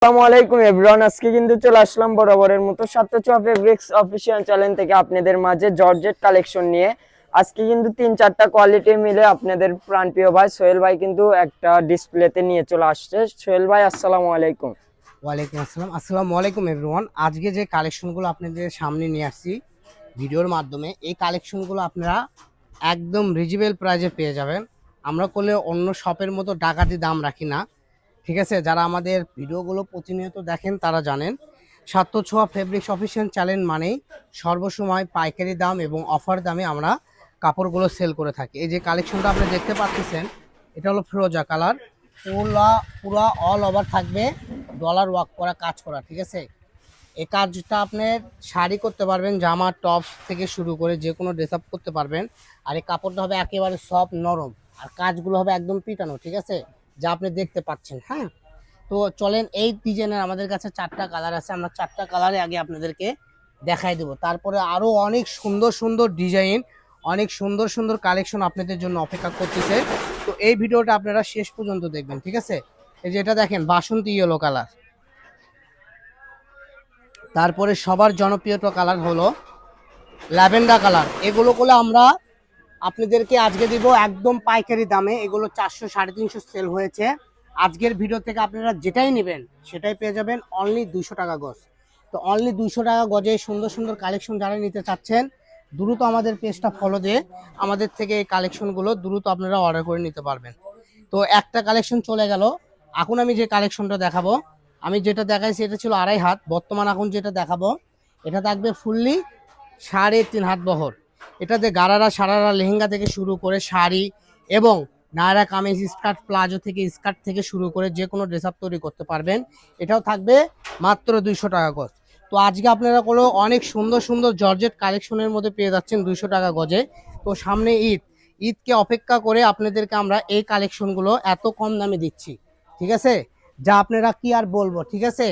আসসালামু আলাইকুম এভরিওয়ান, আজকে কিন্তু চলে আসলাম বরাবরের মতো সাতটা ফেব্রিক্স অফিসিয়াল চ্যানেল থেকে আপনাদের মাঝে জর্জেট কালেকশন নিয়ে। আজকে কিন্তু 3-4টা কোয়ালিটি মিলে আপনাদের প্রাণপ্রিয় ভাই সোহেল ভাই কিন্তু একটা ডিসপ্লেতে নিয়ে চলে আসছে। সোহেল ভাই আসসালামু আলাইকুম। ওয়ালাইকুম আসসালাম। আসসালামু আলাইকুম এভরিওয়ান। আজকে যে কালেকশনগুলো আপনাদের সামনে নিয়ে আসছি ভিডিওর মাধ্যমে, এই কালেকশনগুলো আপনারা একদম রিজনেবল প্রাইজে পেয়ে যাবেন। আমরা করলে অন্য শপের মতো ডাকাতি দাম রাখি না, ঠিক আছে? যারা আমাদের ভিডিওগুলো প্রতিনিয়ত দেখেন তারা জানেন সাত ছোঁয়া ফেব্রিক্স অফিসিয়াল চ্যানেল মানেই সর্বসময় পাইকারি দাম এবং অফার দামে আমরা কাপড়গুলো সেল করে থাকি। এই যে কালেকশনটা আপনি দেখতে পাচ্ছেন, এটা হলো ফিরোজা কালার, পুরা অল ওভার থাকবে ডলার ওয়ার্ক করা, কাজ করা, ঠিক আছে? এই কাজটা আপনি শাড়ি করতে পারবেন, জামা টপ থেকে শুরু করে যে কোনো ড্রেস আপ করতে পারবেন। আর এই কাপড়টা হবে একেবারে সফট নরম, আর কাজগুলো হবে একদম পিটানো, ঠিক আছে? যা আপনি দেখতে পাচ্ছেন। হ্যাঁ, তো চলেন, এই ডিজাইনের আমাদের কাছে 4টা কালার আছে, আমরা 4টা কালারে আগে আপনাদেরকে দেখাই দেব। তারপরে আরও অনেক সুন্দর সুন্দর ডিজাইন, অনেক সুন্দর সুন্দর কালেকশন আপনাদের জন্য অপেক্ষা করতেছে। তো এই ভিডিওটা আপনারা শেষ পর্যন্ত দেখবেন, ঠিক আছে? এই যে এটা দেখেন, বাসন্তী ইয়েলো কালার। তারপরে সবার জনপ্রিয় কালার হলো ল্যাভেন্ডার কালার। এগুলো করলে আমরা আপনাদেরকে আজকে দিব একদম পাইকারি দামে। এগুলো 400-350 সেল হয়েছে। আজকের ভিডিও থেকে আপনারা যেটাই নেবেন সেটাই পেয়ে যাবেন অনলি 200 টাকা গজ। তো অনলি 200 টাকা গজে সুন্দর সুন্দর কালেকশন যারা নিতে চাচ্ছেন, দ্রুত আমাদের পেজটা ফলো দিয়ে আমাদের থেকে এই কালেকশনগুলো দ্রুত আপনারা অর্ডার করে নিতে পারবেন। তো একটা কালেকশন চলে গেল। এখন আমি যে কালেকশনটা দেখাবো, আমি যেটা দেখাইছি এটা ছিল 2.5 হাত। বর্তমান এখন যেটা দেখাবো এটা থাকবে ফুললি 3.5 হাত বহর। এটাতে গারারা সারারা লেহেঙ্গা থেকে শুরু করে শাড়ি এবং নায়রা কামিজ, স্কার্ট, প্লাজো থেকে স্কার্ট থেকে শুরু করে যে কোনো ড্রেস আপ তৈরি করতে পারবেন। এটাও থাকবে মাত্র 200 টাকা গজ। তো আজকে আপনারা কোনো অনেক সুন্দর সুন্দর জর্জেট কালেকশনের মধ্যে পেয়ে যাচ্ছেন 200 টাকা গজে। তো সামনে ঈদকে অপেক্ষা করে আপনাদেরকে আমরা এই কালেকশনগুলো এত কম দামে দিচ্ছি, ঠিক আছে? যা আপনারা কি আর বলবো, ঠিক আছে?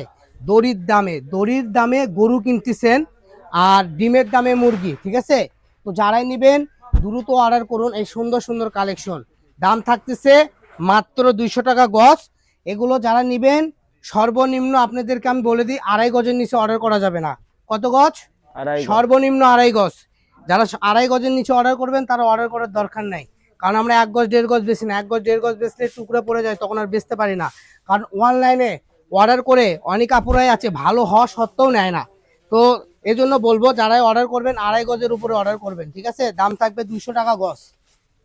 দড়ির দামে গরু কিনতেছেন আর ডিমের দামে মুরগি, ঠিক আছে? তো যারাই নেবেন দ্রুত অর্ডার করুন এই সুন্দর সুন্দর কালেকশন। দাম থাকতেছে মাত্র 200 টাকা গজ। এগুলো যারা নেবেন সর্বনিম্ন আপনাদেরকে আমি বলে দিই 2.5 গজের নিচে অর্ডার করা যাবে না। কত গজ? আড়াই গজ। সর্বনিম্ন 2.5 গজ। যারা 2.5 গজের নিচে অর্ডার করবেন তারা অর্ডার করার দরকার নাই, কারণ আমরা 1 গজ 1.5 গজ বেশি না। 1 গজ 1.5 গজ বেচলে টুকরা পড়ে যায়, তখন আর বেচতে পারি না। কারণ অনলাইনে অর্ডার করে অনেক আপুরাই আছে ভালো হওয়া সত্ত্বেও নেয় না। তো এই জন্য বলবো যারাই অর্ডার করবেন 2.5 গজের উপরে অর্ডার করবেন, ঠিক আছে? দাম থাকবে 200 টাকা গজ।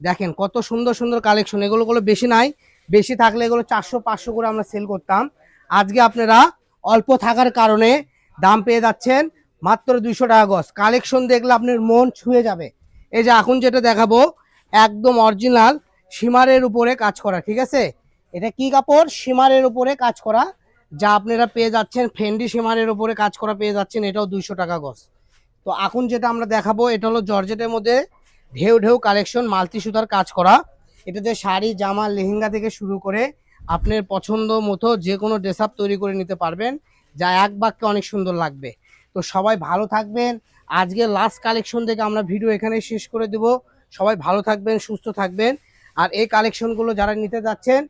দেখেন কত সুন্দর সুন্দর কালেকশন। এগুলো বেশি নাই, বেশি থাকলে এগুলো 400-500 করে আমরা সেল করতাম। আজকে আপনারা অল্প থাকার কারণে দাম পেয়ে যাচ্ছেন মাত্র 200 টাকা গজ। কালেকশন দেখলে আপনার মন ছুঁয়ে যাবে। এই যে এখন যেটা দেখাবো একদম অরিজিনাল সীমারের উপরে কাজ করা, ঠিক আছে? এটা কি কাপড়? সীমারের উপরে কাজ করা, যা আপনারা পেয়ে যাচ্ছেন ফেন্ডি সীমারের উপরে কাজ করা পেয়ে যাচ্ছেন, এটাও 200 টাকা গজ। তো এখন যেটা আমরা দেখাবো এটা হলো জর্জেটের মধ্যে ঢেউ ঢেউ কালেকশন, মাল্টি সুতার কাজ করা। এটাতে শাড়ি, জামা, লেহেঙ্গা থেকে শুরু করে আপনার পছন্দ মতো যে কোনো ড্রেস আপ তৈরি করে নিতে পারবেন, যা এক বাক্যে অনেক সুন্দর লাগবে। তো সবাই ভালো থাকবেন। আজকে লাস্ট কালেকশন থেকে আমরা ভিডিও এখানে শেষ করে দেব। সবাই ভালো থাকবেন, সুস্থ থাকবেন। আর এই কালেকশনগুলো যারা নিতে যাচ্ছেন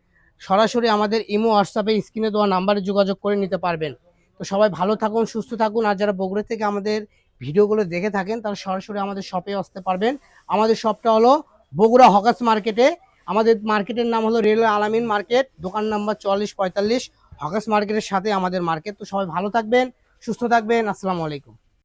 সরাসরি আমাদের ইমো, হোয়াটসঅ্যাপে স্ক্রিনে দেওয়া নাম্বারে যোগাযোগ করে নিতে পারবেন। তো সবাই ভালো থাকুন, সুস্থ থাকুন। আর যারা বগুড়া থেকে আমাদের ভিডিওগুলো দেখে থাকেন তারা সরাসরি আমাদের শপে আসতে পারবেন। আমাদের শপটা হলো বগুড়া হকার্স মার্কেটে। আমাদের মার্কেটের নাম হলো রেলওয়ে আলামিন মার্কেট, দোকান নাম্বার 4445। হকার্স মার্কেটের সাথে আমাদের মার্কেট। তো সবাই ভালো থাকবেন, সুস্থ থাকবেন। আসসালামু আলাইকুম।